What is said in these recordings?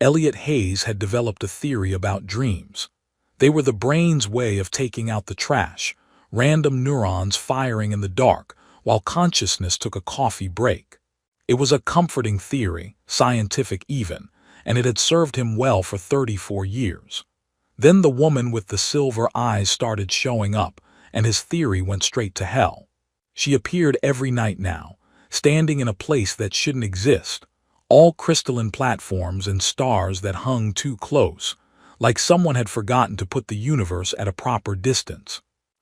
Elliot Hayes had developed a theory about dreams. They were the brain's way of taking out the trash, random neurons firing in the dark while consciousness took a coffee break. It was a comforting theory, scientific even, and it had served him well for 34 years. Then the woman with the silver eyes started showing up, and his theory went straight to hell. She appeared every night now, standing in a place that shouldn't exist, all crystalline platforms and stars that hung too close, like someone had forgotten to put the universe at a proper distance.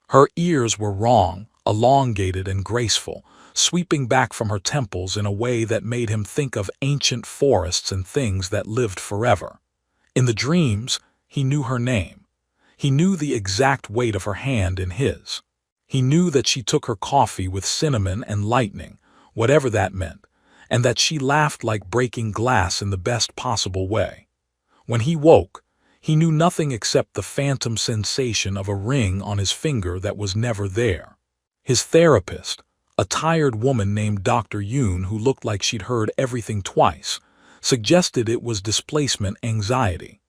Her ears were wrong, elongated and graceful, sweeping back from her temples in a way that made him think of ancient forests and things that lived forever. In the dreams, he knew her name. He knew the exact weight of her hand in his. He knew that she took her coffee with cinnamon and lightning, whatever that meant, and that she laughed like breaking glass in the best possible way. When he woke, he knew nothing except the phantom sensation of a ring on his finger that was never there. His therapist, a tired woman named Dr. Yoon who looked like she'd heard everything twice, suggested it was displacement anxiety.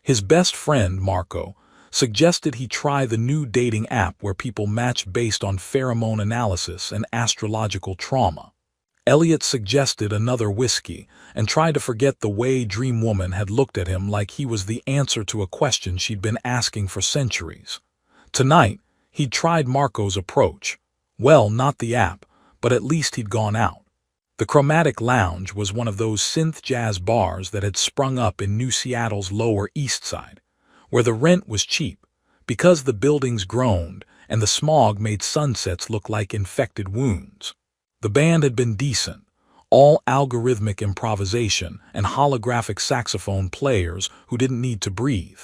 His best friend, Marco, suggested he try the new dating app where people match based on pheromone analysis and astrological trauma. Elliot suggested another whiskey and tried to forget the way Dream Woman had looked at him like he was the answer to a question she'd been asking for centuries. Tonight, he'd tried Marco's approach. Well, not the app, but at least he'd gone out. The Chromatic Lounge was one of those synth jazz bars that had sprung up in New Seattle's Lower East Side, where the rent was cheap because the buildings groaned and the smog made sunsets look like infected wounds. The band had been decent, all algorithmic improvisation and holographic saxophone players who didn't need to breathe.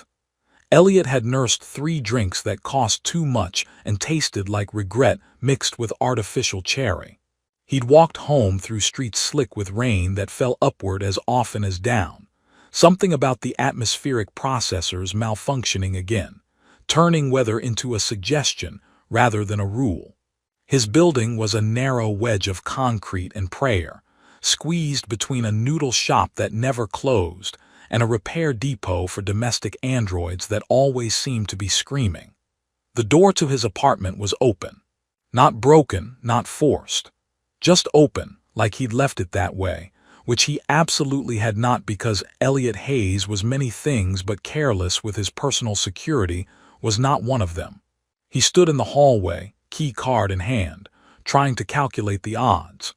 Elliot had nursed 3 drinks that cost too much and tasted like regret mixed with artificial cherry. He'd walked home through streets slick with rain that fell upward as often as down, something about the atmospheric processors malfunctioning again, turning weather into a suggestion rather than a rule. His building was a narrow wedge of concrete and prayer, squeezed between a noodle shop that never closed and a repair depot for domestic androids that always seemed to be screaming. The door to his apartment was open. Not broken, not forced. Just open, like he'd left it that way, which he absolutely had not because Elliot Hayes was many things but careless with his personal security was not one of them. He stood in the hallway, key card in hand, trying to calculate the odds.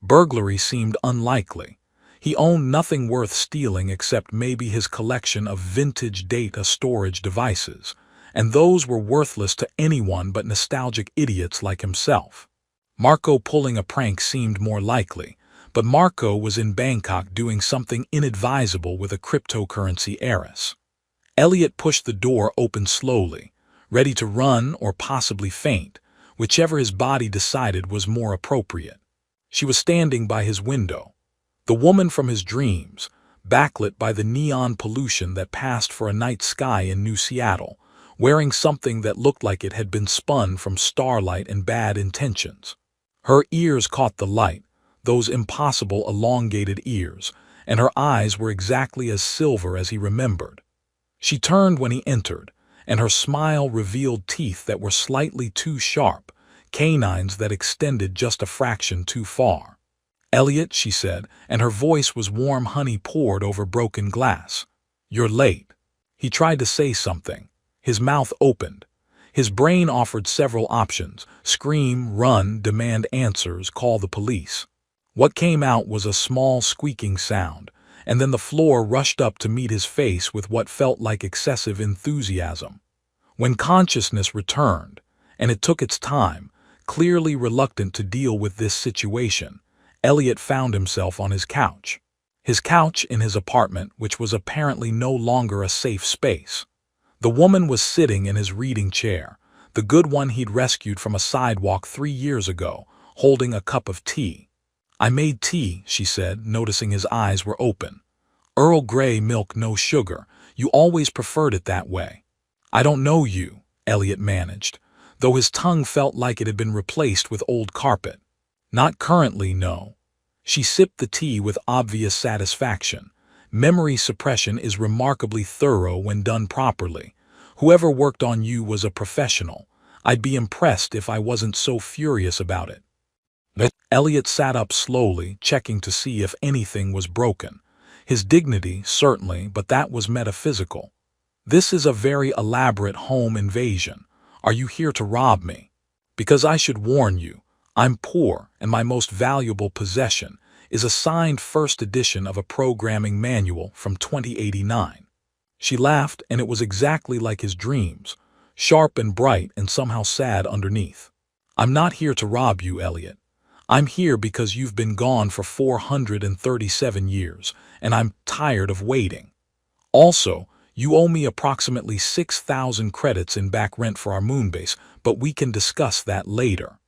Burglary seemed unlikely. He owned nothing worth stealing except maybe his collection of vintage data storage devices, and those were worthless to anyone but nostalgic idiots like himself. Marco pulling a prank seemed more likely, but Marco was in Bangkok doing something inadvisable with a cryptocurrency heiress. Elliot pushed the door open slowly, ready to run or possibly faint, whichever his body decided was more appropriate. She was standing by his window. The woman from his dreams, backlit by the neon pollution that passed for a night sky in New Seattle, wearing something that looked like it had been spun from starlight and bad intentions. Her ears caught the light, those impossible elongated ears, and her eyes were exactly as silver as he remembered. She turned when he entered, and her smile revealed teeth that were slightly too sharp, canines that extended just a fraction too far. "Elliot," she said, and her voice was warm honey poured over broken glass. "You're late." He tried to say something. His mouth opened. His brain offered several options: scream, run, demand answers, call the police. What came out was a small squeaking sound, and then the floor rushed up to meet his face with what felt like excessive enthusiasm. When consciousness returned, and it took its time, clearly reluctant to deal with this situation, Elliot found himself on his couch. His couch in his apartment, which was apparently no longer a safe space. The woman was sitting in his reading chair, the good one he'd rescued from a sidewalk 3 years ago, holding a cup of tea. "I made tea," she said, noticing his eyes were open. "Earl Grey milk, no sugar. You always preferred it that way." "I don't know you," Elliot managed, though his tongue felt like it had been replaced with old carpet. "Not currently, no." She sipped the tea with obvious satisfaction, Memory suppression is remarkably thorough when done properly. Whoever worked on you was a professional. I'd be impressed if I wasn't so furious about it. Elliot sat up slowly, checking to see if anything was broken. His dignity, certainly, but that was metaphysical. This is a very elaborate home invasion. Are you here to rob me? Because I should warn you, I'm poor, and my most valuable possession is a signed first edition of a programming manual from 2089. She laughed, and it was exactly like his dreams, sharp and bright and somehow sad underneath. I'm not here to rob you, Elliot. I'm here because you've been gone for 437 years, and I'm tired of waiting. Also, you owe me approximately 6,000 credits in back rent for our moonbase, but we can discuss that later.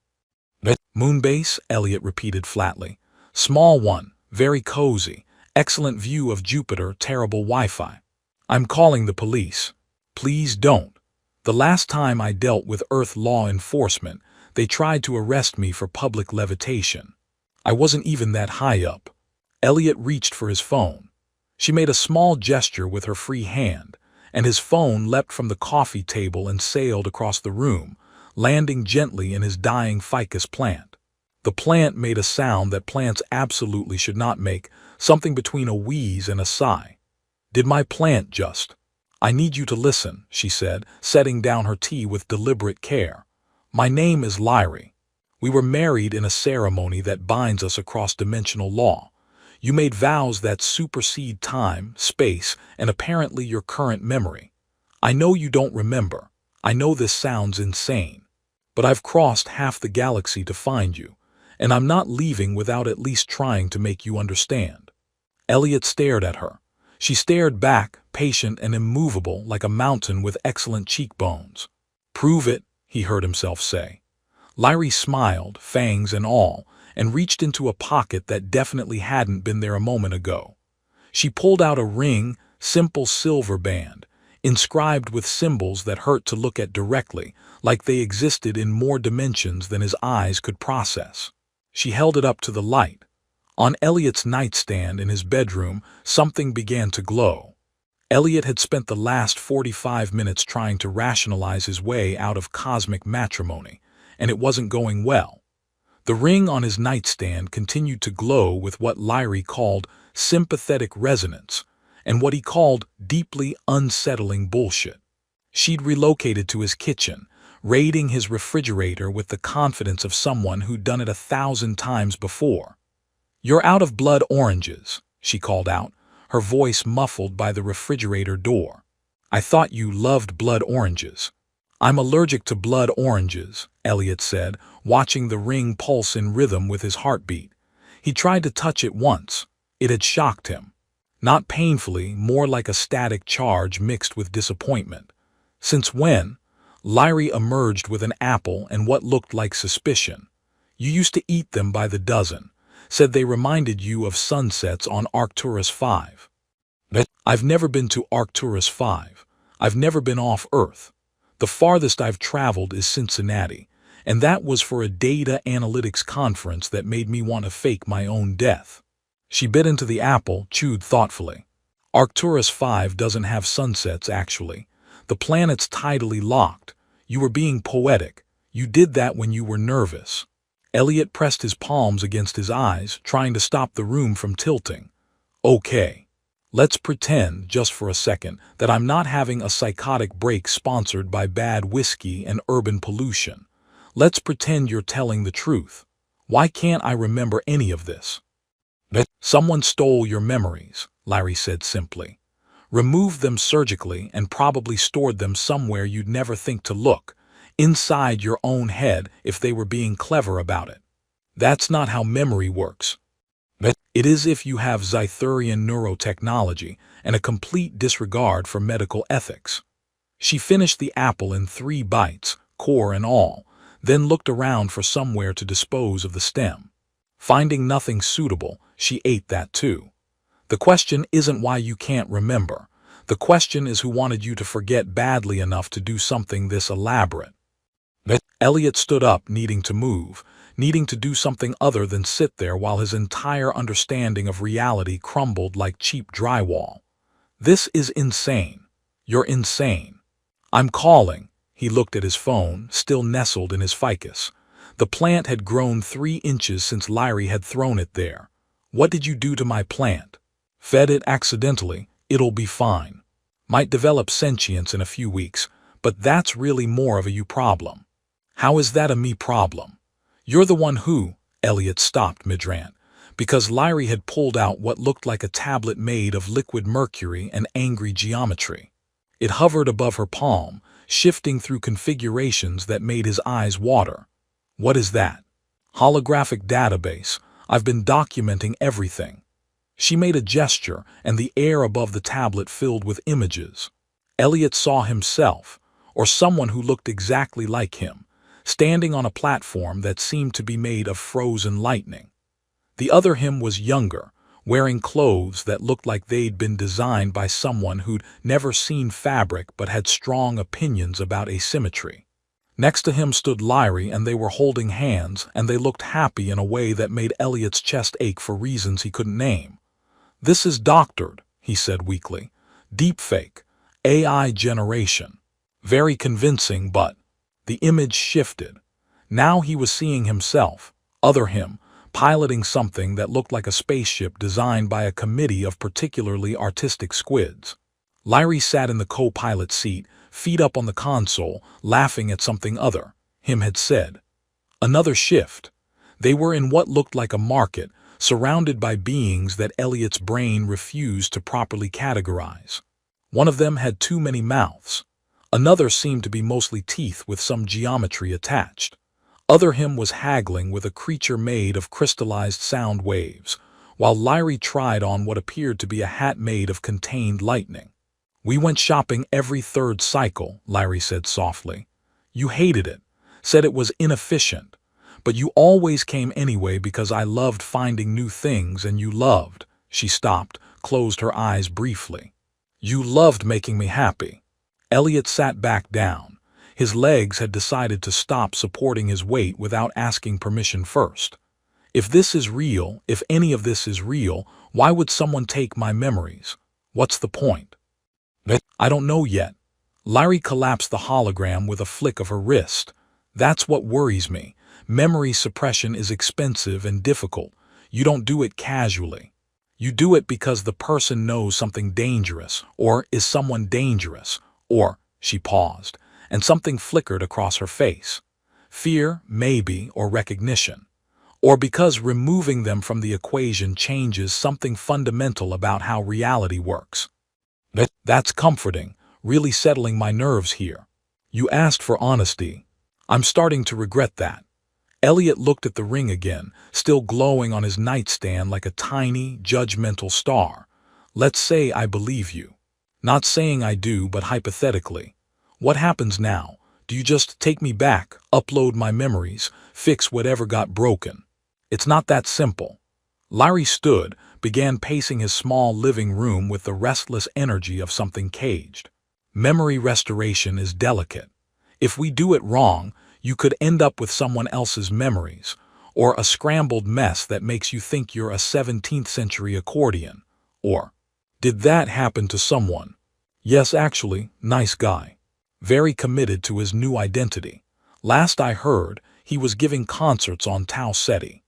Moonbase? Elliot repeated flatly. Small one, very cozy, excellent view of Jupiter, terrible Wi-Fi. I'm calling the police. Please don't. The last time I dealt with Earth law enforcement, they tried to arrest me for public levitation. I wasn't even that high up. Elliot reached for his phone. She made a small gesture with her free hand, and his phone leapt from the coffee table and sailed across the room, landing gently in his dying ficus plant. The plant made a sound that plants absolutely should not make, something between a wheeze and a sigh. Did my plant just? I need you to listen, she said, setting down her tea with deliberate care. My name is Lyrie. We were married in a ceremony that binds us across dimensional law. You made vows that supersede time, space, and apparently your current memory. I know you don't remember. I know this sounds insane. But I've crossed half the galaxy to find you, and I'm not leaving without at least trying to make you understand. Elliot stared at her. She stared back, patient and immovable like a mountain with excellent cheekbones. Prove it, he heard himself say. Lyrie smiled, fangs and all, and reached into a pocket that definitely hadn't been there a moment ago. She pulled out a ring, simple silver band, inscribed with symbols that hurt to look at directly, like they existed in more dimensions than his eyes could process. She held it up to the light. On Elliot's nightstand in his bedroom, something began to glow. Elliot had spent the last 45 minutes trying to rationalize his way out of cosmic matrimony, and it wasn't going well. The ring on his nightstand continued to glow with what Lyrie called sympathetic resonance, and what he called deeply unsettling bullshit. She'd relocated to his kitchen, raiding his refrigerator with the confidence of someone who'd done it 1,000 times before. "You're out of blood oranges," she called out, her voice muffled by the refrigerator door. "I thought you loved blood oranges." "I'm allergic to blood oranges," Elliot said, watching the ring pulse in rhythm with his heartbeat. He tried to touch it once. It had shocked him. Not painfully, more like a static charge mixed with disappointment. "Since when?" Lyrie emerged with an apple and what looked like suspicion. "You used to eat them by the dozen. Said they reminded you of sunsets on Arcturus 5. "I've never been to Arcturus 5. I've never been off Earth. The farthest I've traveled is Cincinnati, and that was for a data analytics conference that made me want to fake my own death." She bit into the apple, chewed thoughtfully. "Arcturus 5 doesn't have sunsets, actually. The planet's tidally locked. You were being poetic. You did that when you were nervous." Elliot pressed his palms against his eyes, trying to stop the room from tilting. "Okay. Let's pretend, just for a second, that I'm not having a psychotic break sponsored by bad whiskey and urban pollution. Let's pretend you're telling the truth. Why can't I remember any of this?" "Someone stole your memories," Lyrie said simply. "Removed them surgically and probably stored them somewhere you'd never think to look, inside your own head if they were being clever about it. That's not how memory works. It is if you have Zythurian neurotechnology and a complete disregard for medical ethics." She finished the apple in 3 bites, core and all, then looked around for somewhere to dispose of the stem. Finding nothing suitable, she ate that too. The question isn't why you can't remember. The question is who wanted you to forget badly enough to do something this elaborate. Elliot stood up, needing to move, needing to do something other than sit there while his entire understanding of reality crumbled like cheap drywall. This is insane. You're insane. I'm calling. He looked at his phone, still nestled in his ficus. The plant had grown 3 inches since Lyrie had thrown it there. What did you do to my plant? Fed it accidentally. It'll be fine. Might develop sentience in a few weeks, but that's really more of a you problem. How is that a me problem? You're the one who— Elliot stopped mid-rant, because Lyrie had pulled out what looked like a tablet made of liquid mercury and angry geometry. It hovered above her palm, shifting through configurations that made his eyes water. What is that? Holographic database. I've been documenting everything. She made a gesture, and the air above the tablet filled with images. Elliot saw himself, or someone who looked exactly like him, standing on a platform that seemed to be made of frozen lightning. The other him was younger, wearing clothes that looked like they'd been designed by someone who'd never seen fabric but had strong opinions about asymmetry. Next to him stood Lyrie, and they were holding hands, and they looked happy in a way that made Elliot's chest ache for reasons he couldn't name. "This is doctored," he said weakly. "Deepfake. AI generation. Very convincing, but—" The image shifted. Now he was seeing himself, other him, piloting something that looked like a spaceship designed by a committee of particularly artistic squids. Lyrie sat in the co-pilot seat, feet up on the console, laughing at something other him had said. Another shift. They were in what looked like a market, surrounded by beings that Elliot's brain refused to properly categorize. One of them had too many mouths. Another seemed to be mostly teeth with some geometry attached. Other him was haggling with a creature made of crystallized sound waves, while Lyrie tried on what appeared to be a hat made of contained lightning. "We went shopping every 3rd cycle," Lyrie said softly. "You hated it, said it was inefficient, but you always came anyway because I loved finding new things, and you loved—" She stopped, closed her eyes briefly. "You loved making me happy." Elliot sat back down. His legs had decided to stop supporting his weight without asking permission first. "If this is real, if any of this is real, why would someone take my memories? What's the point?" "I don't know yet." Lyrie collapsed the hologram with a flick of her wrist. "That's what worries me. Memory suppression is expensive and difficult. You don't do it casually. You do it because the person knows something dangerous, or is someone dangerous, or—" She paused, and something flickered across her face. "Fear, maybe, or recognition. Or because removing them from the equation changes something fundamental about how reality works." "That's comforting, really settling my nerves here. You asked for honesty. I'm starting to regret that." Elliot looked at the ring again, still glowing on his nightstand like a tiny, judgmental star. "Let's say I believe you. Not saying I do, but hypothetically. What happens now? Do you just take me back, upload my memories, fix whatever got broken?" "It's not that simple." Lyrie stood, began pacing his small living room with the restless energy of something caged. "Memory restoration is delicate. If we do it wrong, you could end up with someone else's memories, or a scrambled mess that makes you think you're a 17th century accordion. Or, did that happen to someone? Yes, actually, nice guy. Very committed to his new identity. Last I heard, he was giving concerts on Tau Ceti."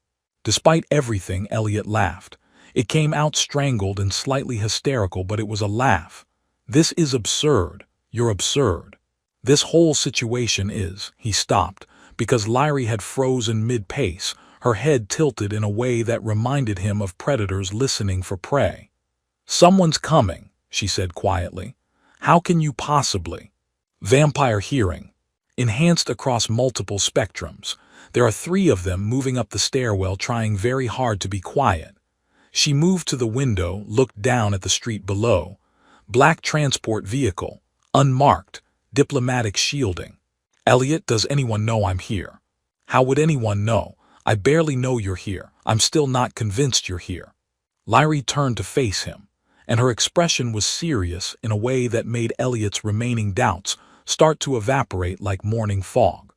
Despite everything, Elliot laughed. It came out strangled and slightly hysterical, but it was a laugh. "This is absurd. You're absurd. This whole situation is—" He stopped, because Lyrie had frozen mid-pace, her head tilted in a way that reminded him of predators listening for prey. "Someone's coming," she said quietly. "How can you possibly—" "Vampire hearing. Enhanced across multiple spectrums. There are 3 of them moving up the stairwell trying very hard to be quiet." She moved to the window, looked down at the street below. "Black transport vehicle. Unmarked. Diplomatic shielding." "Elliot, does anyone know I'm here?" "How would anyone know? I barely know you're here. I'm still not convinced you're here." Lyrie turned to face him, and her expression was serious in a way that made Elliot's remaining doubts start to evaporate like morning fog.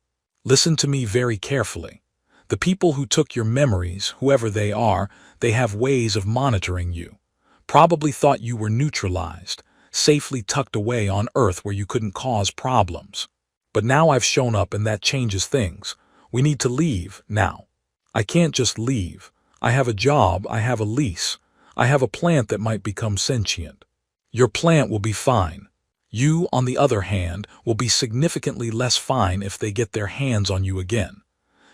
"Listen to me very carefully. The people who took your memories, whoever they are, they have ways of monitoring you. Probably thought you were neutralized, safely tucked away on Earth where you couldn't cause problems. But now I've shown up and that changes things. We need to leave now. I can't just leave. I have a job, I have a lease. I have a plant that might become sentient. Your plant will be fine. You, on the other hand, will be significantly less fine if they get their hands on you again.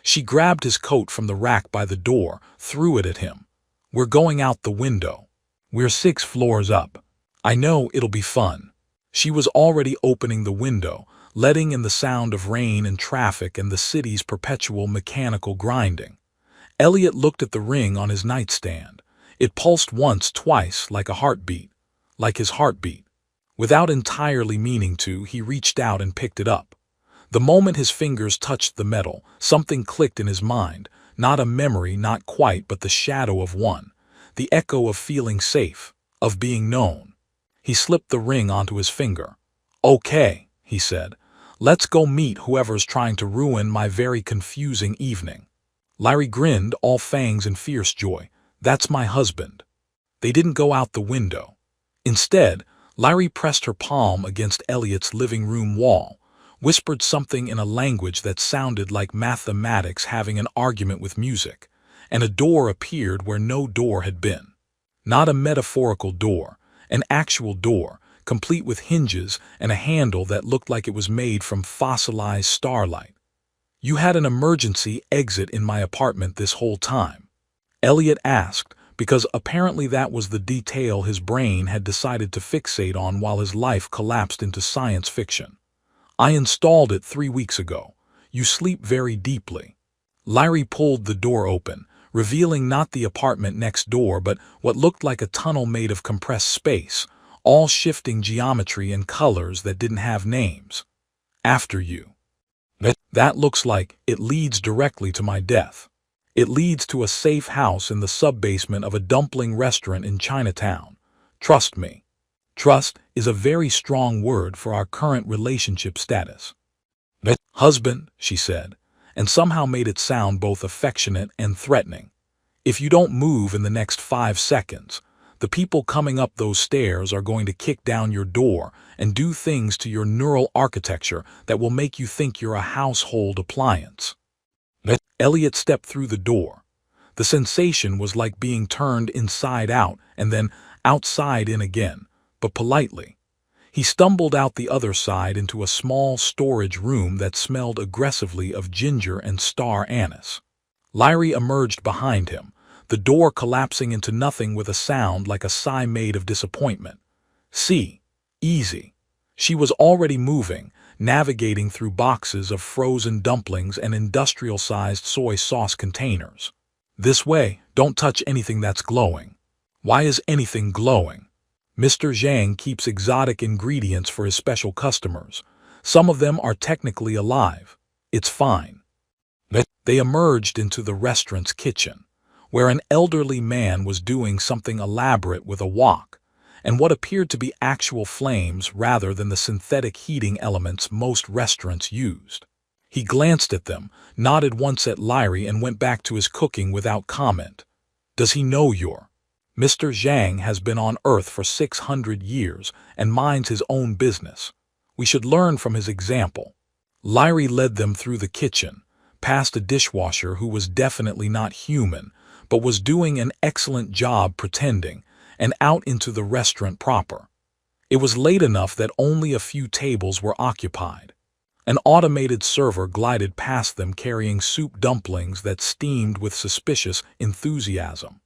She grabbed his coat from the rack by the door, threw it at him. We're going out the window. We're 6 floors up. I know it'll be fun. She was already opening the window, letting in the sound of rain and traffic and the city's perpetual mechanical grinding. Elliot looked at the ring on his nightstand. It pulsed once, twice, like a heartbeat. Like his heartbeat. Without entirely meaning to, he reached out and picked it up. The moment his fingers touched the metal, something clicked in his mind. Not a memory, not quite, but the shadow of one. The echo of feeling safe, of being known. He slipped the ring onto his finger. "Okay," he said. "Let's go meet whoever's trying to ruin my very confusing evening." Larry grinned, all fangs and fierce joy. "That's my husband." They didn't go out the window. Instead, Larry pressed her palm against Elliot's living room wall, whispered something in a language that sounded like mathematics having an argument with music, and a door appeared where no door had been. Not a metaphorical door, an actual door, complete with hinges and a handle that looked like it was made from fossilized starlight. "You had an emergency exit in my apartment this whole time?" Elliot asked, because apparently that was the detail his brain had decided to fixate on while his life collapsed into science fiction. "I installed it 3 weeks ago. You sleep very deeply." Larry pulled the door open, revealing not the apartment next door but what looked like a tunnel made of compressed space, all shifting geometry and colors that didn't have names. "After you." "That looks like it leads directly to my death. It leads to a safe house in the sub-basement of a dumpling restaurant in Chinatown. Trust me." Trust is a very strong word for our current relationship status. "Husband," she said, and somehow made it sound both affectionate and threatening. "If you don't move in the next 5 seconds, the people coming up those stairs are going to kick down your door and do things to your neural architecture that will make you think you're a household appliance." Elliot stepped through the door. The sensation was like being turned inside out and then outside in again, but politely. He stumbled out the other side into a small storage room that smelled aggressively of ginger and star anise. Larry emerged behind him, the door collapsing into nothing with a sound like a sigh made of disappointment. "See, easy." She was already moving, navigating through boxes of frozen dumplings and industrial-sized soy sauce containers. "This way, don't touch anything that's glowing." "Why is anything glowing?" "Mr. Zhang keeps exotic ingredients for his special customers. Some of them are technically alive. It's fine." They emerged into the restaurant's kitchen, where an elderly man was doing something elaborate with a wok, and what appeared to be actual flames rather than the synthetic heating elements most restaurants used. He glanced at them, nodded once at Larry, and went back to his cooking without comment. "Does he know you're?" "Mr. Zhang has been on Earth for 600 years and minds his own business. We should learn from his example." Larry led them through the kitchen, past a dishwasher who was definitely not human, but was doing an excellent job pretending, and out into the restaurant proper. It was late enough that only a few tables were occupied. An automated server glided past them carrying soup dumplings that steamed with suspicious enthusiasm.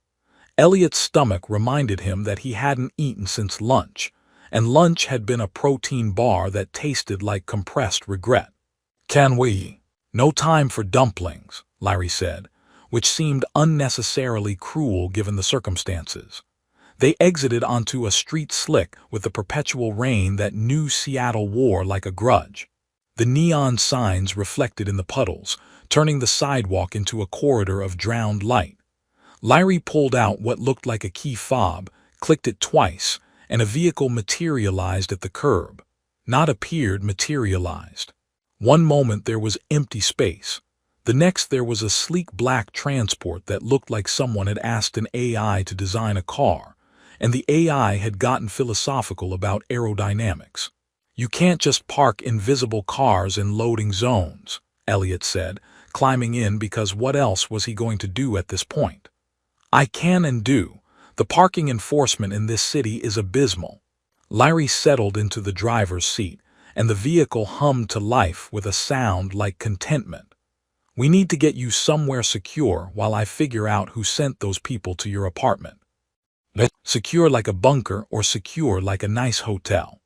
Elliot's stomach reminded him that he hadn't eaten since lunch, and lunch had been a protein bar that tasted like compressed regret. "Can we?" "No time for dumplings," Larry said, which seemed unnecessarily cruel given the circumstances. They exited onto a street slick with the perpetual rain that New Seattle wore like a grudge. The neon signs reflected in the puddles, turning the sidewalk into a corridor of drowned light. Larry pulled out what looked like a key fob, clicked it twice, and a vehicle materialized at the curb. Not appeared, materialized. One moment there was empty space. The next there was a sleek black transport that looked like someone had asked an AI to design a car, and the AI had gotten philosophical about aerodynamics. "You can't just park invisible cars in loading zones," Elliot said, climbing in because what else was he going to do at this point? "I can and do. The parking enforcement in this city is abysmal." Larry settled into the driver's seat, and the vehicle hummed to life with a sound like contentment. "We need to get you somewhere secure while I figure out who sent those people to your apartment." "Secure like a bunker or secure like a nice hotel?"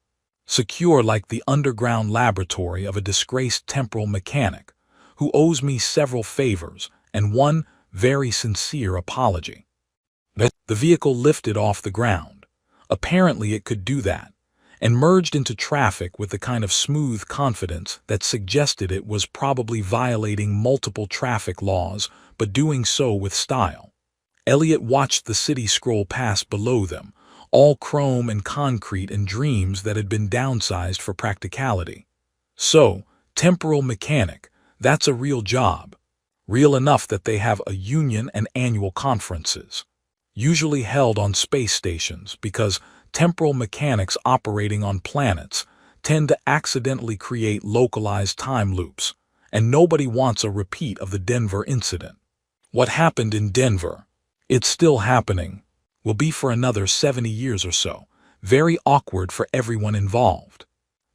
"Secure like the underground laboratory of a disgraced temporal mechanic who owes me several favors and one very sincere apology." The vehicle lifted off the ground. Apparently it could do that, and merged into traffic with the kind of smooth confidence that suggested it was probably violating multiple traffic laws, but doing so with style. Elliot watched the city scroll past below them, all chrome and concrete and dreams that had been downsized for practicality. So, temporal mechanic, that's a real job. Real enough that they have a union and annual conferences, usually held on space stations because temporal mechanics operating on planets tend to accidentally create localized time loops, and nobody wants a repeat of the Denver incident. What happened in Denver? It's still happening. Will be for another 70 years or so. Very awkward for everyone involved.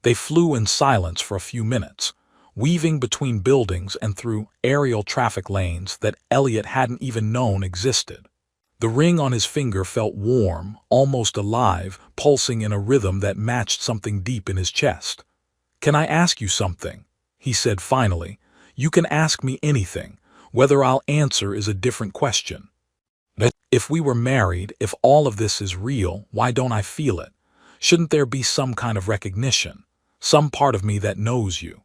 They flew in silence for a few minutes, weaving between buildings and through aerial traffic lanes that Elliot hadn't even known existed. The ring on his finger felt warm, almost alive, pulsing in a rhythm that matched something deep in his chest. "Can I ask you something?" he said finally. "You can ask me anything. Whether I'll answer is a different question. If we were married, if all of this is real, why don't I feel it? Shouldn't there be some kind of recognition? Some part of me that knows you?"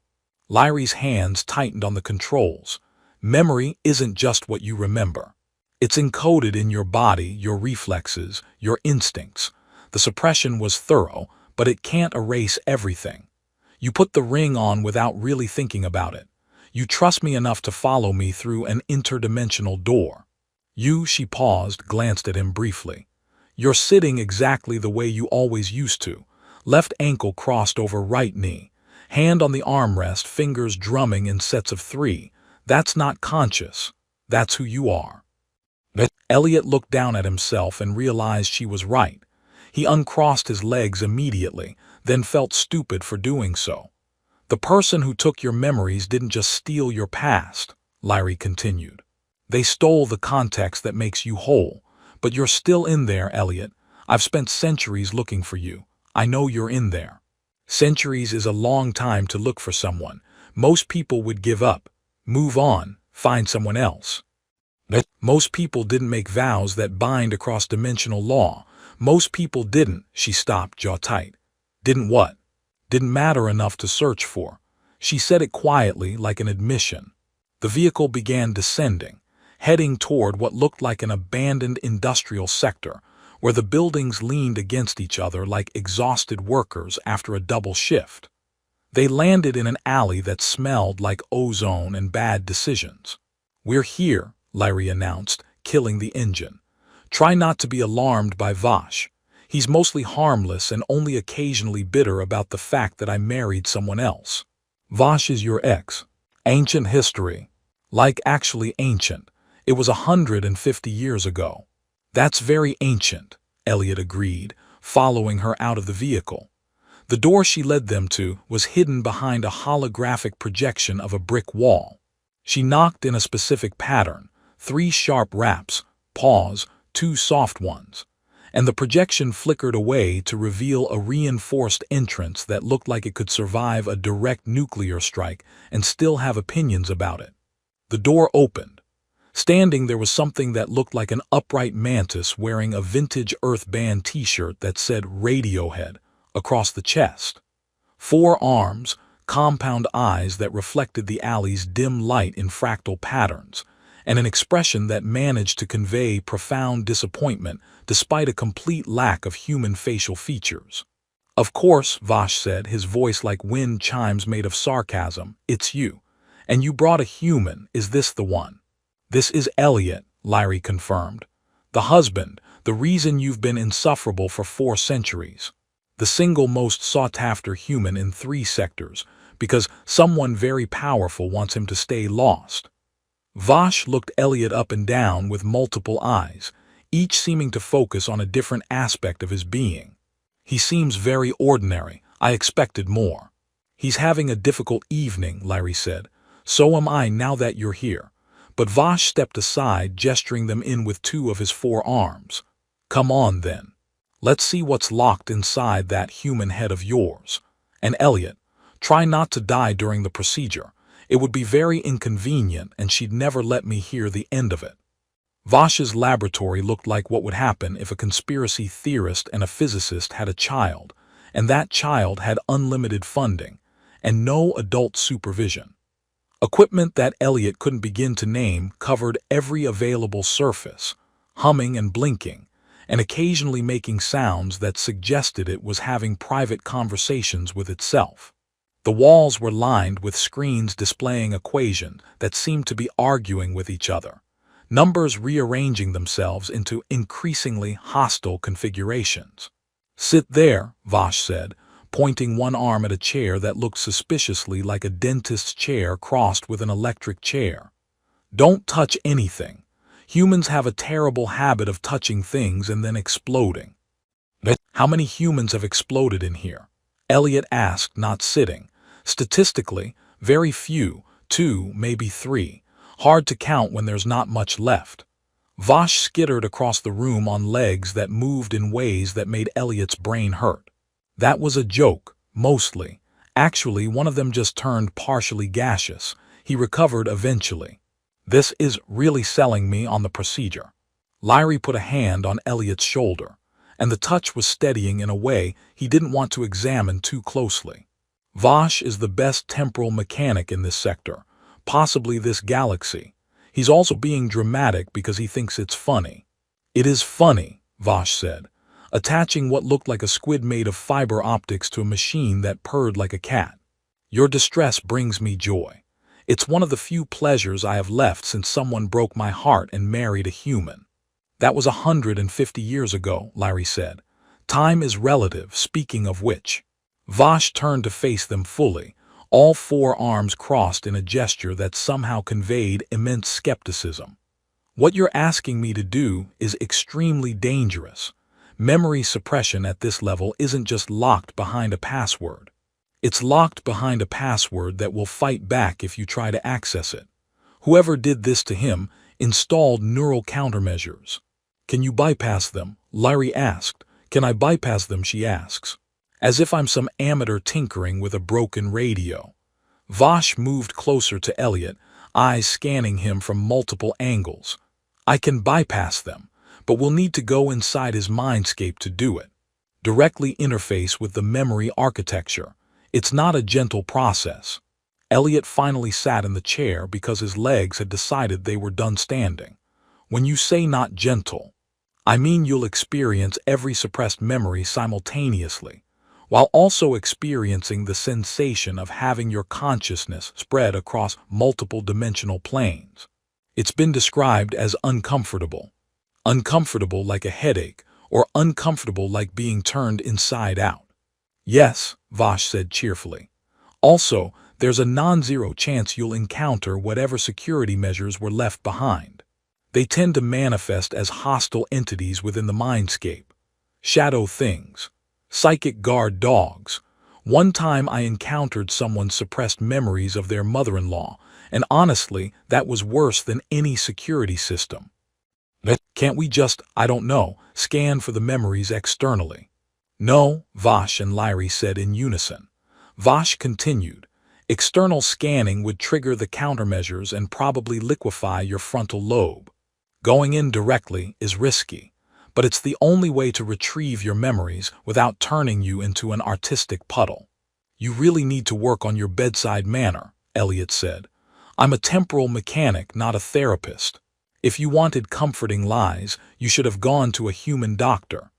Larry's hands tightened on the controls. "Memory isn't just what you remember. It's encoded in your body, your reflexes, your instincts. The suppression was thorough, but it can't erase everything. You put the ring on without really thinking about it. You trust me enough to follow me through an interdimensional door. She paused, glanced at him briefly. "You're sitting exactly the way you always used to. Left ankle crossed over right knee. Hand on the armrest, fingers drumming in sets of 3. That's not conscious. That's who you are." Elliot looked down at himself and realized she was right. He uncrossed his legs immediately, then felt stupid for doing so. "The person who took your memories didn't just steal your past," Larry continued. "They stole the context that makes you whole. But you're still in there, Elliot. I've spent centuries looking for you. I know you're in there." Centuries is a long time to look for someone. Most people would give up, move on, find someone else. Most people didn't make vows that bind across dimensional law. Most people didn't. She stopped, jaw tight. "Didn't what?" "Didn't matter enough to search for." She said it quietly, like an admission. The vehicle began descending, heading toward what looked like an abandoned industrial sector, where the buildings leaned against each other like exhausted workers after a double shift. They landed in an alley that smelled like ozone and bad decisions. "We're here," Larry announced, killing the engine. "Try not to be alarmed by Vash. He's mostly harmless and only occasionally bitter about the fact that I married someone else." "Vash is your ex." "Ancient history." "Like actually ancient. It was 150 years ago." "That's very ancient," Elliot agreed, following her out of the vehicle. The door she led them to was hidden behind a holographic projection of a brick wall. She knocked in a specific pattern, 3 sharp raps, pause, 2 soft ones, and the projection flickered away to reveal a reinforced entrance that looked like it could survive a direct nuclear strike and still have opinions about it. The door opened. Standing there was something that looked like an upright mantis wearing a vintage Earth Band t-shirt that said Radiohead across the chest. 4 arms, compound eyes that reflected the alley's dim light in fractal patterns, and an expression that managed to convey profound disappointment despite a complete lack of human facial features. "Of course," Vash said, his voice like wind chimes made of sarcasm, "it's you. And you brought a human, is this the one? This is Elliot, Larry confirmed. The husband, the reason you've been insufferable for 4 centuries. The single most sought-after human in 3 sectors, because someone very powerful wants him to stay lost. Vash looked Elliot up and down with multiple eyes, each seeming to focus on a different aspect of his being. He seems very ordinary. I expected more. He's having a difficult evening, Larry said. So am I now that you're here. But Vash stepped aside, gesturing them in with 2 of his 4 arms. Come on, then. Let's see what's locked inside that human head of yours. And Elliot, try not to die during the procedure. It would be very inconvenient, and she'd never let me hear the end of it. Vash's laboratory looked like what would happen if a conspiracy theorist and a physicist had a child, and that child had unlimited funding and no adult supervision. Equipment that Elliot couldn't begin to name covered every available surface, humming and blinking, and occasionally making sounds that suggested it was having private conversations with itself. The walls were lined with screens displaying equations that seemed to be arguing with each other, numbers rearranging themselves into increasingly hostile configurations. Sit there, Vash said, pointing one arm at a chair that looked suspiciously like a dentist's chair crossed with an electric chair. Don't touch anything. Humans have a terrible habit of touching things and then exploding. How many humans have exploded in here? Elliot asked, not sitting. Statistically, very few, 2, maybe 3. Hard to count when there's not much left. Vash skittered across the room on legs that moved in ways that made Elliot's brain hurt. That was a joke, mostly. Actually, one of them just turned partially gaseous. He recovered eventually. This is really selling me on the procedure. Larry put a hand on Elliot's shoulder, and the touch was steadying in a way he didn't want to examine too closely. Vash is the best temporal mechanic in this sector, possibly this galaxy. He's also being dramatic because he thinks it's funny. It is funny, Vash said, attaching what looked like a squid made of fiber optics to a machine that purred like a cat. Your distress brings me joy. It's one of the few pleasures I have left since someone broke my heart and married a human. That was 150 years ago, Larry said. Time is relative, speaking of which. Vash turned to face them fully, all 4 arms crossed in a gesture that somehow conveyed immense skepticism. What you're asking me to do is extremely dangerous. Memory suppression at this level isn't just locked behind a password. It's locked behind a password that will fight back if you try to access it. Whoever did this to him installed neural countermeasures. Can you bypass them? Larry asked. Can I bypass them? She asks. As if I'm some amateur tinkering with a broken radio. Vash moved closer to Elliot, eyes scanning him from multiple angles. I can bypass them, but we'll need to go inside his mindscape to do it. Directly interface with the memory architecture. It's not a gentle process. Elliot finally sat in the chair because his legs had decided they were done standing. When you say not gentle, I mean you'll experience every suppressed memory simultaneously, while also experiencing the sensation of having your consciousness spread across multiple dimensional planes. It's been described as uncomfortable. Uncomfortable like a headache, or uncomfortable like being turned inside out. Yes, Vash said cheerfully. Also, there's a non-zero chance you'll encounter whatever security measures were left behind. They tend to manifest as hostile entities within the mindscape. Shadow things. Psychic guard dogs. One time I encountered someone's suppressed memories of their mother-in-law, and honestly, that was worse than any security system. Can't we just, I don't know, scan for the memories externally? No, Vash and Larry said in unison. Vash continued. External scanning would trigger the countermeasures and probably liquefy your frontal lobe. Going in directly is risky, but it's the only way to retrieve your memories without turning you into an artistic puddle. You really need to work on your bedside manner, Elliot said. I'm a temporal mechanic, not a therapist. If you wanted comforting lies, you should have gone to a human doctor.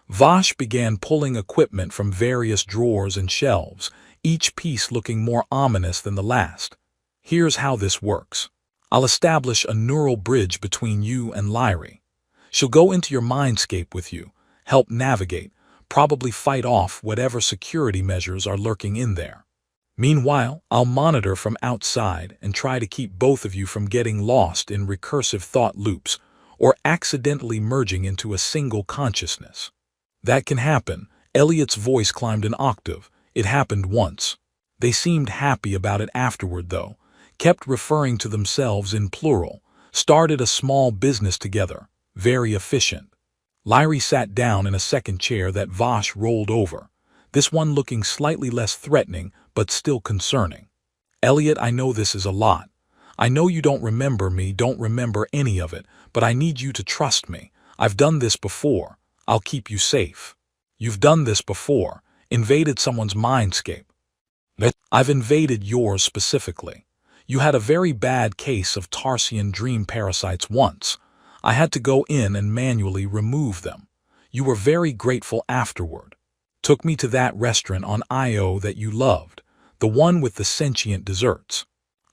Vash began pulling equipment from various drawers and shelves, each piece looking more ominous than the last. Here's how this works. I'll establish a neural bridge between you and Lyrie. She'll go into your mindscape with you, help navigate, probably fight off whatever security measures are lurking in there. Meanwhile, I'll monitor from outside and try to keep both of you from getting lost in recursive thought loops or accidentally merging into a single consciousness. That can happen. Elliot's voice climbed an octave. It happened once. They seemed happy about it afterward, though, kept referring to themselves in plural, started a small business together, very efficient. Lyrie sat down in a second chair that Vash rolled over, this one looking slightly less threatening but still concerning. Elliot, I know this is a lot. I know you don't remember me, don't remember any of it, but I need you to trust me. I've done this before. I'll keep you safe. You've done this before, invaded someone's mindscape. I've invaded yours specifically. You had a very bad case of Tarsian dream parasites once. I had to go in and manually remove them. You were very grateful afterward. Took me to that restaurant on Io that you loved, the one with the sentient desserts.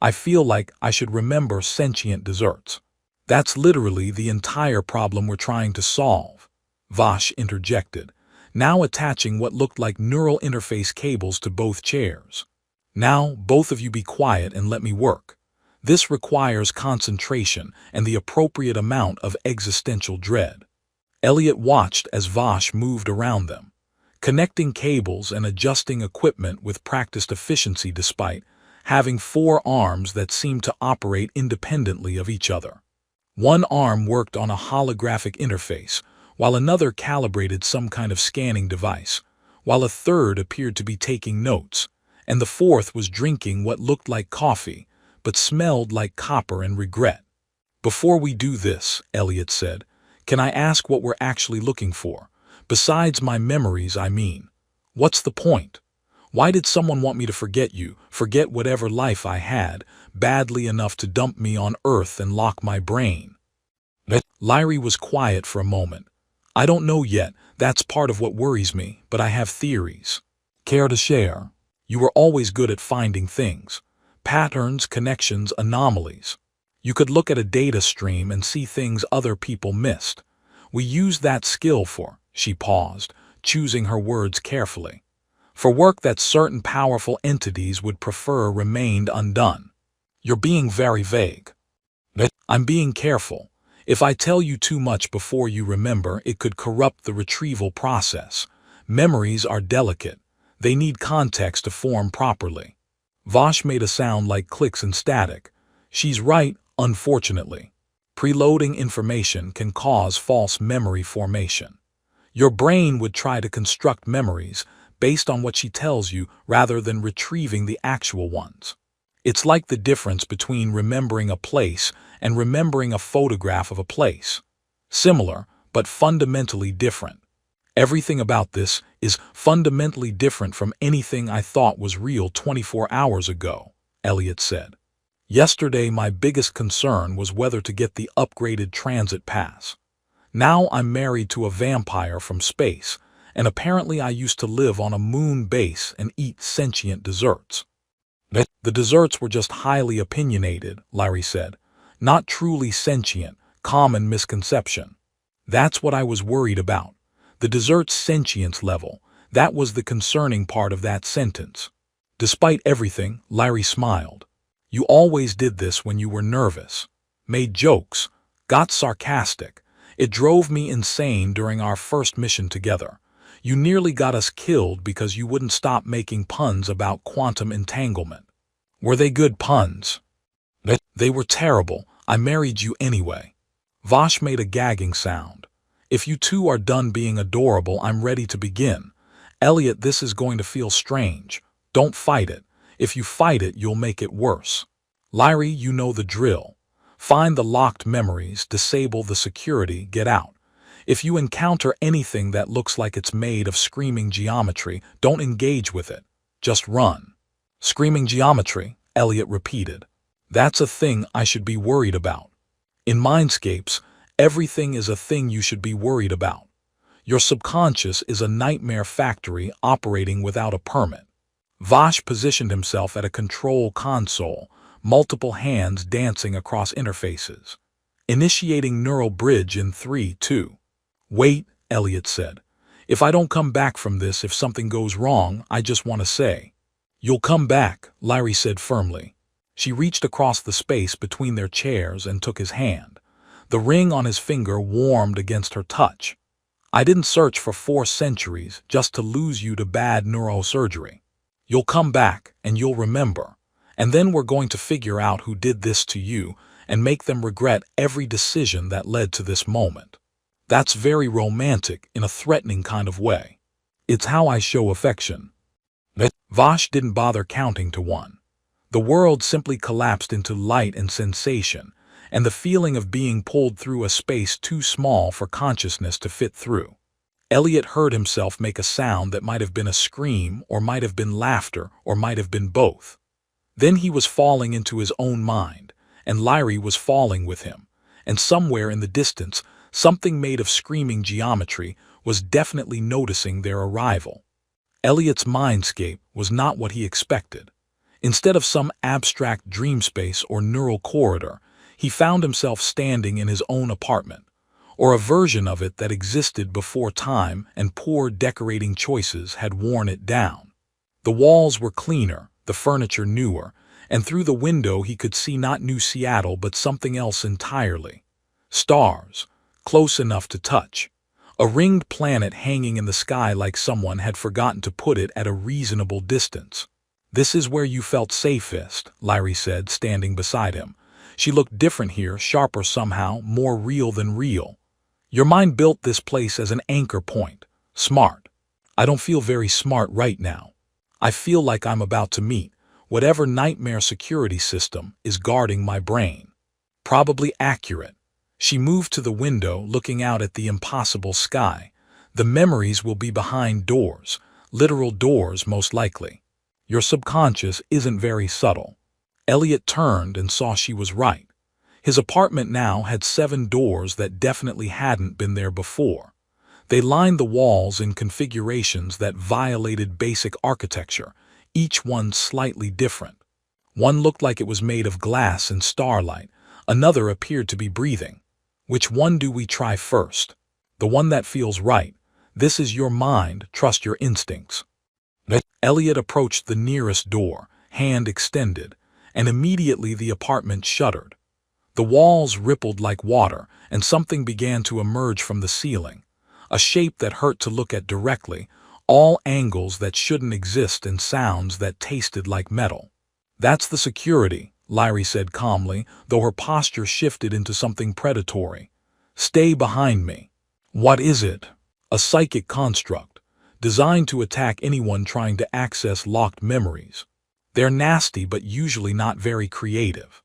I feel like I should remember sentient desserts. That's literally the entire problem we're trying to solve, Vash interjected, now attaching what looked like neural interface cables to both chairs. Now, both of you be quiet and let me work. This requires concentration and the appropriate amount of existential dread. Elliot watched as Vash moved around them, connecting cables and adjusting equipment with practiced efficiency despite having 4 arms that seemed to operate independently of each other. One arm worked on a holographic interface, while another calibrated some kind of scanning device, while a third appeared to be taking notes, and the fourth was drinking what looked like coffee, but smelled like copper and regret. Before we do this, Elliot said, can I ask what we're actually looking for? Besides my memories, I mean. What's the point? Why did someone want me to forget you, forget whatever life I had, badly enough to dump me on Earth and lock my brain? Lyrie was quiet for a moment. I don't know yet, that's part of what worries me, but I have theories. Care to share? You were always good at finding things. Patterns, connections, anomalies. You could look at a data stream and see things other people missed. We use that skill for, she paused, choosing her words carefully, for work that certain powerful entities would prefer remained undone. You're being very vague. I'm being careful. If I tell you too much before you remember, it could corrupt the retrieval process. Memories are delicate. They need context to form properly. Vash made a sound like clicks and static. She's right, unfortunately. Preloading information can cause false memory formation. Your brain would try to construct memories based on what she tells you rather than retrieving the actual ones. It's like the difference between remembering a place and remembering a photograph of a place. Similar, but fundamentally different. Everything about this is fundamentally different from anything I thought was real 24 hours ago, Elliot said. Yesterday, my biggest concern was whether to get the upgraded transit pass. Now I'm married to a vampire from space, and apparently I used to live on a moon base and eat sentient desserts. The desserts were just highly opinionated, Lyrie said. Not truly sentient, common misconception. That's what I was worried about. The dessert's sentience level, that was the concerning part of that sentence. Despite everything, Lyrie smiled. You always did this when you were nervous. Made jokes, got sarcastic. It drove me insane during our first mission together. You nearly got us killed because you wouldn't stop making puns about quantum entanglement. Were they good puns? They were terrible. I married you anyway. Vash made a gagging sound. If you two are done being adorable, I'm ready to begin. Elliot, this is going to feel strange. Don't fight it. If you fight it, you'll make it worse. Lyrie, you know the drill. Find the locked memories, disable the security, get out. If you encounter anything that looks like it's made of screaming geometry, don't engage with it. Just run. Screaming geometry, Elliot repeated. That's a thing I should be worried about. In Mindscapes, everything is a thing you should be worried about. Your subconscious is a nightmare factory operating without a permit. Vash positioned himself at a control console, multiple hands dancing across interfaces. Initiating neural bridge in 3, 2. Wait, Elliot said. If I don't come back from this, if something goes wrong, I just want to say. You'll come back, Larry said firmly. She reached across the space between their chairs and took his hand. The ring on his finger warmed against her touch. I didn't search for 4 centuries just to lose you to bad neurosurgery. You'll come back, and you'll remember. And then we're going to figure out who did this to you and make them regret every decision that led to this moment. That's very romantic in a threatening kind of way. It's how I show affection. Vash didn't bother counting to 1. The world simply collapsed into light and sensation, and the feeling of being pulled through a space too small for consciousness to fit through. Elliot heard himself make a sound that might have been a scream, or might have been laughter, or might have been both. Then he was falling into his own mind, and Larry was falling with him, and somewhere in the distance, something made of screaming geometry was definitely noticing their arrival. Elliot's mindscape was not what he expected. Instead of some abstract dream space or neural corridor, he found himself standing in his own apartment, or a version of it that existed before time and poor decorating choices had worn it down. The walls were cleaner, the furniture newer, and through the window he could see not New Seattle but something else entirely. Stars, close enough to touch. A ringed planet hanging in the sky like someone had forgotten to put it at a reasonable distance. This is where you felt safest, Larry said, standing beside him. She looked different here, sharper somehow, more real than real. Your mind built this place as an anchor point. Smart. I don't feel very smart right now. I feel like I'm about to meet whatever nightmare security system is guarding my brain. Probably accurate. She moved to the window, looking out at the impossible sky. The memories will be behind doors, literal doors most likely. Your subconscious isn't very subtle. Elliot turned and saw she was right. His apartment now had 7 doors that definitely hadn't been there before. They lined the walls in configurations that violated basic architecture, each one slightly different. One looked like it was made of glass and starlight. Another appeared to be breathing. Which one do we try first? The one that feels right. This is your mind, trust your instincts. Elliot approached the nearest door, hand extended, and immediately the apartment shuddered. The walls rippled like water, and something began to emerge from the ceiling. A shape that hurt to look at directly, all angles that shouldn't exist and sounds that tasted like metal. That's the security, Larry said calmly, though her posture shifted into something predatory. Stay behind me. What is it? A psychic construct, designed to attack anyone trying to access locked memories. They're nasty but usually not very creative.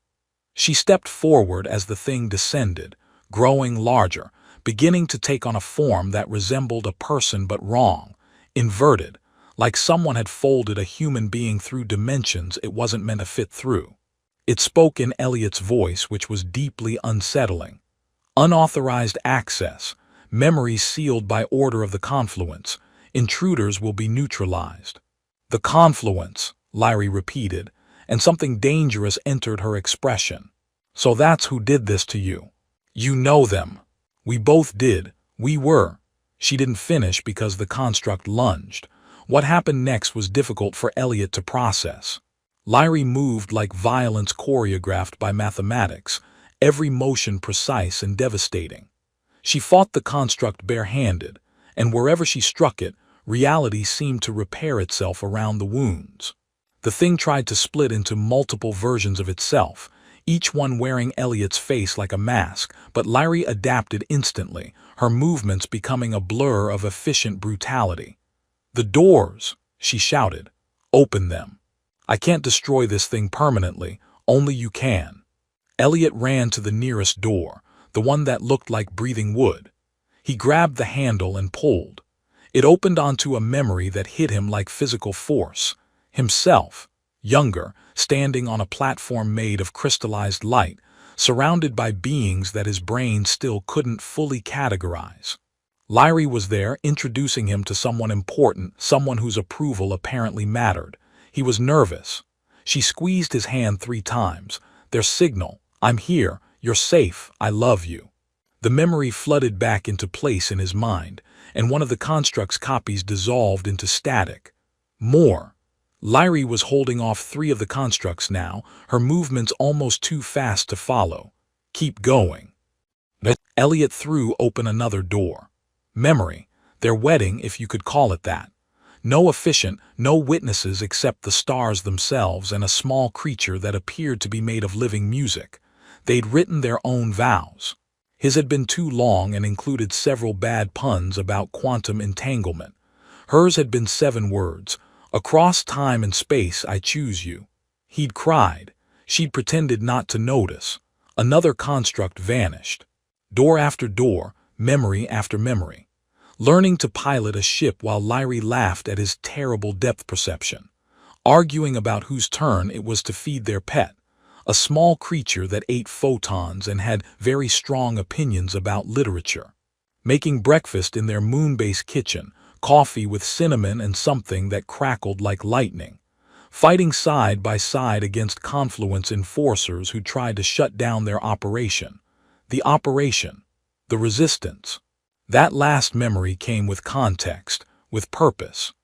She stepped forward as the thing descended, growing larger, beginning to take on a form that resembled a person but wrong, inverted, like someone had folded a human being through dimensions it wasn't meant to fit through. It spoke in Elliot's voice, which was deeply unsettling. Unauthorized access, memories sealed by order of the confluence. Intruders will be neutralized. The confluence, Larry repeated, and something dangerous entered her expression. So that's who did this to you. You know them. We both did. We were. She didn't finish because the construct lunged. What happened next was difficult for Elliot to process. Larry moved like violence choreographed by mathematics, every motion precise and devastating. She fought the construct barehanded, and wherever she struck it, reality seemed to repair itself around the wounds. The thing tried to split into multiple versions of itself, each one wearing Elliot's face like a mask, but Larry adapted instantly, her movements becoming a blur of efficient brutality. "The doors," she shouted. "Open them. I can't destroy this thing permanently, only you can." Elliot ran to the nearest door, the one that looked like breathing wood. He grabbed the handle and pulled. It opened onto a memory that hit him like physical force. Himself, younger, standing on a platform made of crystallized light, surrounded by beings that his brain still couldn't fully categorize. Larry was there, introducing him to someone important, someone whose approval apparently mattered. He was nervous. She squeezed his hand 3 times. Their signal, I'm here, you're safe, I love you. The memory flooded back into place in his mind, and one of the construct's copies dissolved into static. More. Lyrie was holding off 3 of the constructs now, her movements almost too fast to follow. Keep going. Elliot threw open another door. Memory. Their wedding, if you could call it that. No officiant, no witnesses except the stars themselves and a small creature that appeared to be made of living music. They'd written their own vows. His had been too long and included several bad puns about quantum entanglement. Hers had been 7 words. Across time and space I choose you. He'd cried. She'd pretended not to notice. Another construct vanished. Door after door, memory after memory. Learning to pilot a ship while Lyrie laughed at his terrible depth perception. Arguing about whose turn it was to feed their pet. A small creature that ate photons and had very strong opinions about literature. Making breakfast in their moon-based kitchen, coffee with cinnamon and something that crackled like lightning. Fighting side by side against Confluence enforcers who tried to shut down their operation. The operation. The resistance. That last memory came with context, with purpose.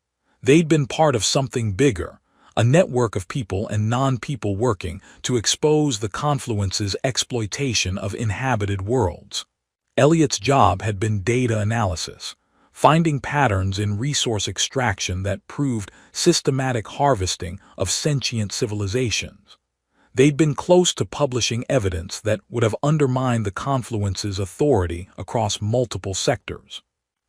They'd been part of something bigger, a network of people and non-people working to expose the Confluence's exploitation of inhabited worlds. Elliot's job had been data analysis, finding patterns in resource extraction that proved systematic harvesting of sentient civilizations. They'd been close to publishing evidence that would have undermined the Confluence's authority across multiple sectors.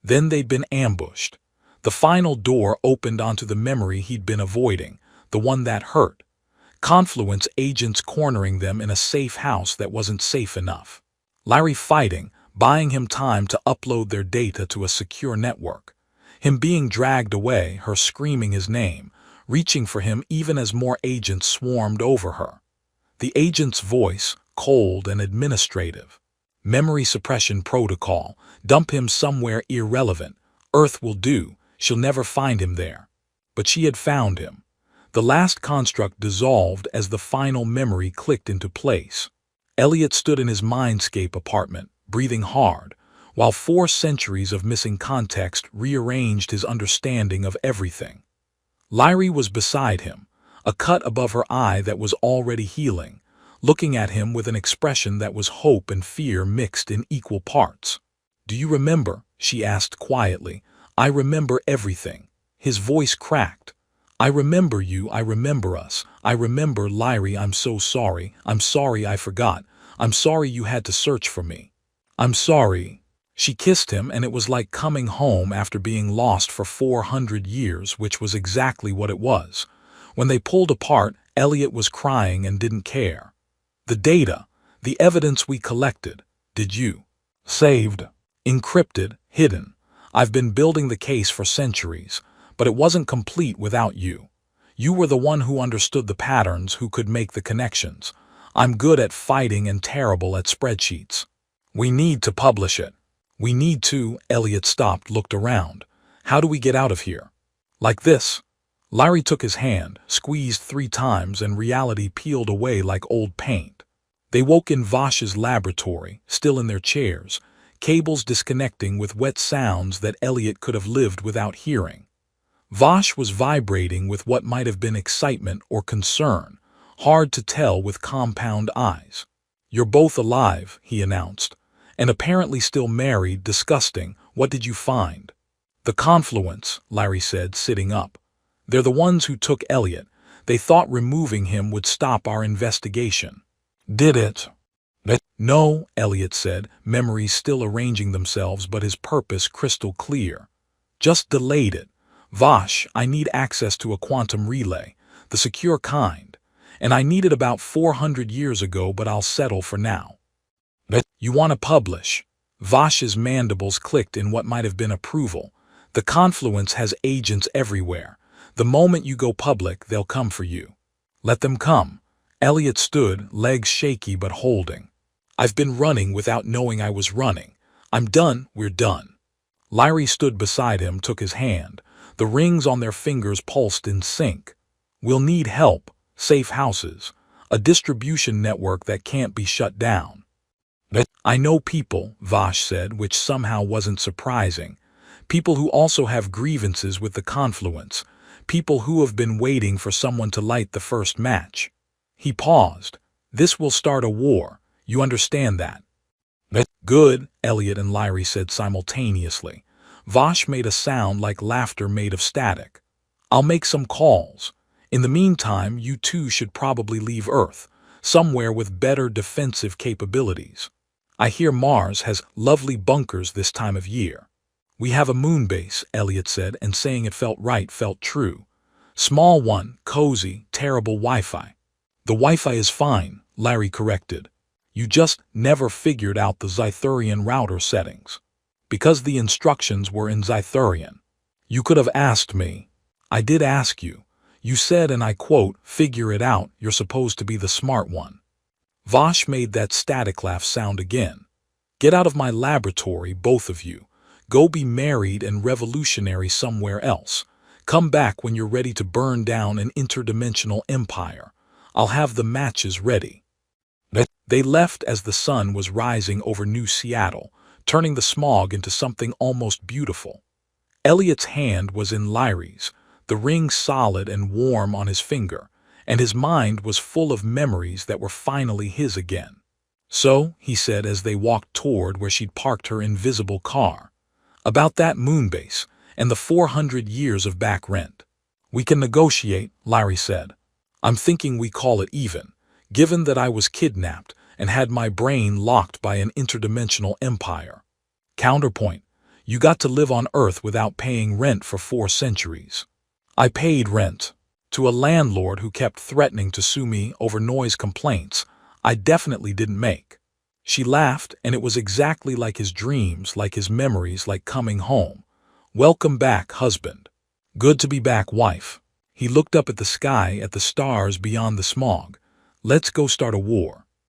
Then they'd been ambushed. The final door opened onto the memory he'd been avoiding, the one that hurt. Confluence agents cornering them in a safe house that wasn't safe enough. Lyrie fighting, buying him time to upload their data to a secure network. Him being dragged away, her screaming his name, reaching for him even as more agents swarmed over her. The agent's voice, cold and administrative. Memory suppression protocol, dump him somewhere irrelevant. Earth will do, she'll never find him there. But she had found him. The last construct dissolved as the final memory clicked into place. Elliot stood in his mindscape apartment, breathing hard, while 4 centuries of missing context rearranged his understanding of everything. Lyrie was beside him, a cut above her eye that was already healing, looking at him with an expression that was hope and fear mixed in equal parts. "Do you remember?" she asked quietly. "I remember everything." His voice cracked. "I remember you, I remember us. I remember, Lyrie, I'm so sorry. I'm sorry I forgot. I'm sorry you had to search for me. I'm sorry." She kissed him, and it was like coming home after being lost for 400 years, which was exactly what it was. When they pulled apart, Elliot was crying and didn't care. "The data, the evidence we collected, did you? Saved, encrypted, hidden. I've been building the case for centuries, but it wasn't complete without you. You were the one who understood the patterns, who could make the connections. I'm good at fighting and terrible at spreadsheets. We need to publish it. We need to." Elliot stopped, looked around. "How do we get out of here?" "Like this." Lyrie took his hand, squeezed 3 times, and reality peeled away like old paint. They woke in Vash's laboratory, still in their chairs, cables disconnecting with wet sounds that Elliot could have lived without hearing. Vash was vibrating with what might have been excitement or concern, hard to tell with compound eyes. "You're both alive," he announced, "and apparently still married. Disgusting. What did you find?" "The Confluence," Lyrie said, sitting up. "They're the ones who took Elliot. They thought removing him would stop our investigation." "Did it?" "No," Elliot said, memories still arranging themselves but his purpose crystal clear. "Just delayed it. Vash, I need access to a quantum relay, the secure kind. And I need it about 400 years ago, but I'll settle for now." "You want to publish?" Vash's mandibles clicked in what might have been approval. "The Confluence has agents everywhere. The moment you go public, they'll come for you." "Let them come." Elliot stood, legs shaky but holding. "I've been running without knowing I was running. I'm done, we're done." Lyrie stood beside him, took his hand. The rings on their fingers pulsed in sync. "We'll need help. safe houses, a distribution network that can't be shut down. I know people, Vash said, which somehow wasn't surprising. People who also have grievances with the confluence. People who have been waiting for someone to light the first match. He paused. This will start a war. You understand that? Good, Elliot and Lyrie said simultaneously. Vash made a sound like laughter made of static. I'll make some calls. In the meantime, you two should probably leave Earth, somewhere with better defensive capabilities. I hear Mars has lovely bunkers this time of year. We have a moon base, Elliot said, and saying it felt right felt true. Small one, cozy, terrible Wi-Fi. The Wi-Fi is fine, Lyrie corrected. You just never figured out the Zythurian router settings. Because the instructions were in Zythurian. You could have asked me. I did ask you. You said, and I quote, figure it out, you're supposed to be the smart one. Vash made that static laugh sound again. Get out of my laboratory, both of you. Go be married and revolutionary somewhere else. Come back when you're ready to burn down an interdimensional empire. I'll have the matches ready. They left as the sun was rising over New Seattle, turning the smog into something almost beautiful. Elliot's hand was in Lyrie's, the ring solid and warm on his finger, and his mind was full of memories that were finally his again. So, he said as they walked toward where she'd parked her invisible car, about that moon base and the 400 years of back rent. We can negotiate, Lyrie said. I'm thinking we call it even, given that I was kidnapped and had my brain locked by an interdimensional empire. Counterpoint, you got to live on Earth without paying rent for 4 centuries. I paid rent. To a landlord who kept threatening to sue me over noise complaints, I definitely didn't make. She laughed, and it was exactly like his dreams, like his memories, like coming home. Welcome back, husband. Good to be back, wife. He looked up at the sky, at the stars beyond the smog. Let's go start a war.